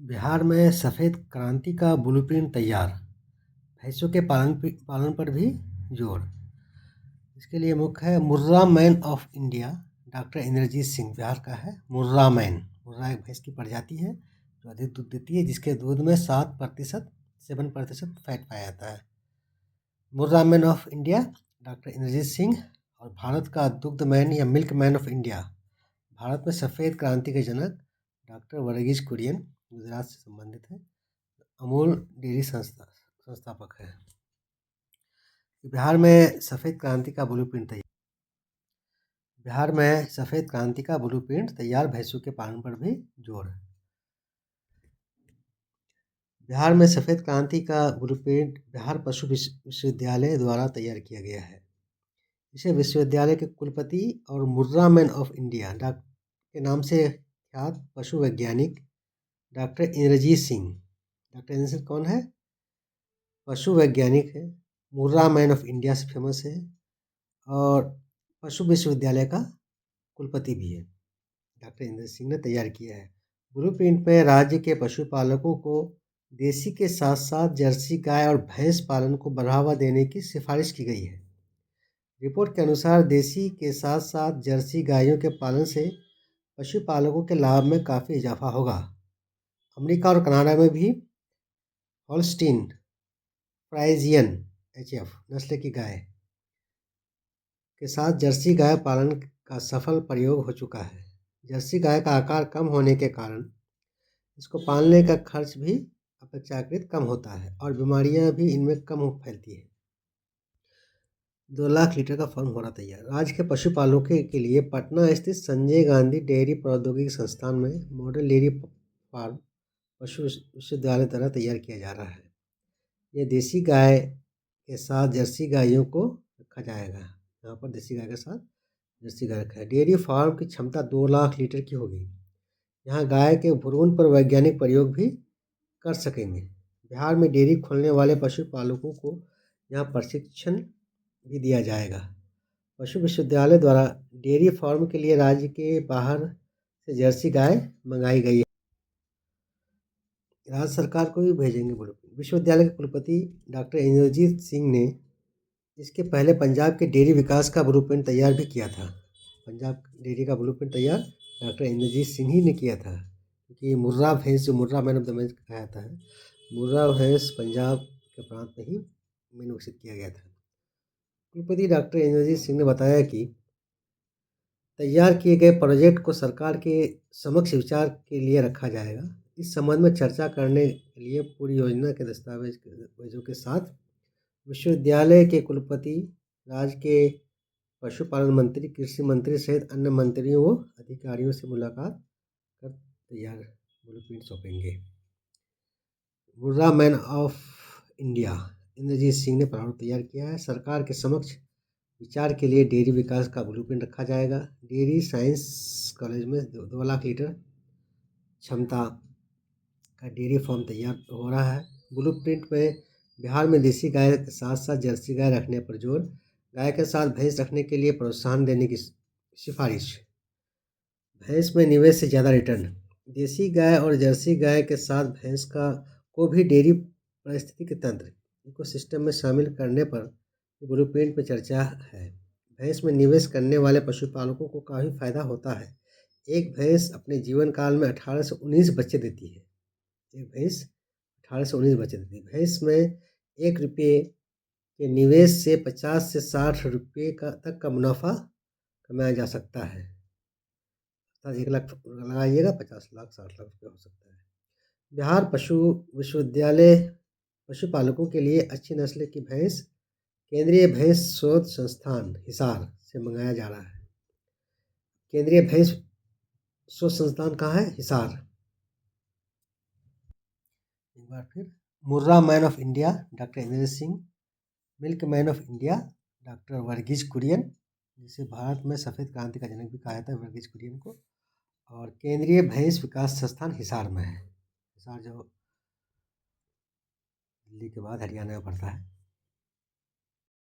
बिहार में सफ़ेद क्रांति का ब्लूप्रिंट तैयार, भैंसों के पालन पर भी जोर। इसके लिए मुख्य है Murrah man of India, doctor Indrajit Singh Bihar का है। मुर्रा मैन, मुर्रा एक भैंस की प्रजाति है जो अधिक दूध देती है, जिसके दूध में 7% फैट पाया जाता है। Murrah man of India doctor Indrajit Singh. और भारत का दुग्ध मैन या milk man of India, Bharat में सफ़ेद क्रांति के जनक डॉक्टर वर्गीज कुरियन, गुजरात से संबंधित है, अमूल डेयरी संस्थापक है। बिहार में सफ़ेद क्रांति का ब्लूप्रिंट तैयार, बिहार में सफ़ेद क्रांति का ब्लूप्रिंट तैयार, भैंसों के पालन पर भी जोर। बिहार में सफ़ेद क्रांति का ब्लूप्रिंट बिहार पशु विश्वविद्यालय द्वारा तैयार किया गया है। इसे विश्वविद्यालय के कुलपति और मुर्रा मैन ऑफ इंडिया के नाम से ख्यात पशु वैज्ञानिक डॉक्टर इंद्रजीत सिंह। डॉक्टर इंद्रजीत सिंह कौन है? पशु वैज्ञानिक है, मुर्रा मैन ऑफ इंडिया से फेमस है और पशु विश्वविद्यालय का कुलपति भी है। डॉक्टर इंद्रजीत सिंह ने तैयार किया है। ब्लूप्रिंट में राज्य के पशुपालकों को देसी के साथ साथ जर्सी गाय और भैंस पालन को बढ़ावा देने की सिफारिश की गई है। रिपोर्ट के अनुसार देसी के साथ साथ जर्सी गायों के पालन से पशुपालकों के लाभ में काफ़ी इजाफा होगा। अमेरिका और कनाडा में भी होल्स्टीन फ्राइजियन HF नस्ल की गाय के साथ जर्सी गाय पालन का सफल प्रयोग हो चुका है। जर्सी गाय का आकार कम होने के कारण इसको पालने का खर्च भी अपेक्षाकृत कम होता है और बीमारियां भी इनमें कम फैलती है। 2 लाख लीटर का फार्म हो रहा तैयार। राज्य के पशुपालकों के लिए पटना स्थित संजय गांधी डेयरी प्रौद्योगिकी संस्थान में मॉडल डेयरी फार्म पशु विश्वविद्यालय द्वारा तैयार किया जा रहा है। ये देसी गाय के साथ जर्सी गायों को रखा जाएगा। यहाँ पर देसी गाय के साथ जर्सी गाय रखा है। डेयरी फार्म की क्षमता 2 लाख लीटर की होगी। यहाँ गाय के भ्रूण पर वैज्ञानिक प्रयोग भी कर सकेंगे। बिहार में डेयरी खोलने वाले पशुपालकों को यहाँ प्रशिक्षण भी दिया जाएगा। पशु विश्वविद्यालय द्वारा डेयरी फार्म के लिए राज्य के बाहर से जर्सी गाय मंगाई गई है। राज्य सरकार को भी भेजेंगे ब्लूप्रिंट। विश्वविद्यालय के कुलपति डॉक्टर इंद्रजीत सिंह ने इसके पहले पंजाब के डेयरी विकास का ब्लूप्रिंट तैयार भी किया था। पंजाब डेयरी का ब्लूप्रिंट तैयार डॉक्टर इंद्रजीत सिंह ही ने किया था, क्योंकि मुर्रा भैंस जो मुर्रा मैन ऑफ द मैच कहा जाता है, मुर्रा भैंस पंजाब के प्रांत में ही मैंने विकसित किया गया था। कुलपति डॉक्टर इंद्रजीत सिंह ने बताया कि तैयार किए गए प्रोजेक्ट को सरकार के समक्ष विचार के लिए रखा जाएगा। इस संबंध में चर्चा करने के लिए पूरी योजना के दस्तावेजों के साथ विश्वविद्यालय के कुलपति, राज्य के पशुपालन मंत्री, कृषि मंत्री सहित अन्य मंत्रियों व अधिकारियों से मुलाकात कर तैयार ब्लूप्रिंट सौंपेंगे। Murrah man of India Indrajeet Singh ने प्रारूप तैयार किया है। सरकार के समक्ष विचार के लिए डेयरी विकास का ब्लूप्रिंट रखा जाएगा। डेयरी साइंस कॉलेज में 2 लाख लीटर क्षमता का डेयरी फार्म तैयार हो रहा है। ब्लूप्रिंट में बिहार में देसी गाय के साथ साथ जर्सी गाय रखने पर जोर, गाय के साथ भैंस रखने के लिए प्रोत्साहन देने की सिफारिश, भैंस में निवेश से ज़्यादा रिटर्न, देसी गाय और जर्सी गाय के साथ भैंस को भी डेयरी पारिस्थितिकी तंत्र इकोसिस्टम में शामिल करने पर ब्लूप्रिंट में चर्चा है। भैंस में निवेश करने वाले पशुपालकों को काफ़ी फायदा होता है। एक भैंस अपने जीवन काल में 18 से 19 बच्चे देती है। एक भैंस 18 से 19 बच्चे देती है। भैंस में ₹1 के निवेश से 50 से 60 रुपये तक का मुनाफा कमाया जा सकता है। 1 लाख लगाइएगा, 50 लाख 60 लाख रुपये हो सकता है। बिहार पशु विश्वविद्यालय पशुपालकों के लिए अच्छी नस्ल की भैंस केंद्रीय भैंस शोध संस्थान हिसार से मंगाया जा रहा है। केंद्रीय भैंस शोध संस्थान कहाँ है? हिसार। एक बार फिर, Murrah man of India doctor Indrajit Singh, milk man of India doctor Verghese Kurien, जिसे भारत में सफ़ेद क्रांति का जनक भी कहा जाता है वर्गीज कुरियन को, और केंद्रीय भैंस विकास संस्थान हिसार में है। हिसार जो दिल्ली के बाद हरियाणा में पड़ता है।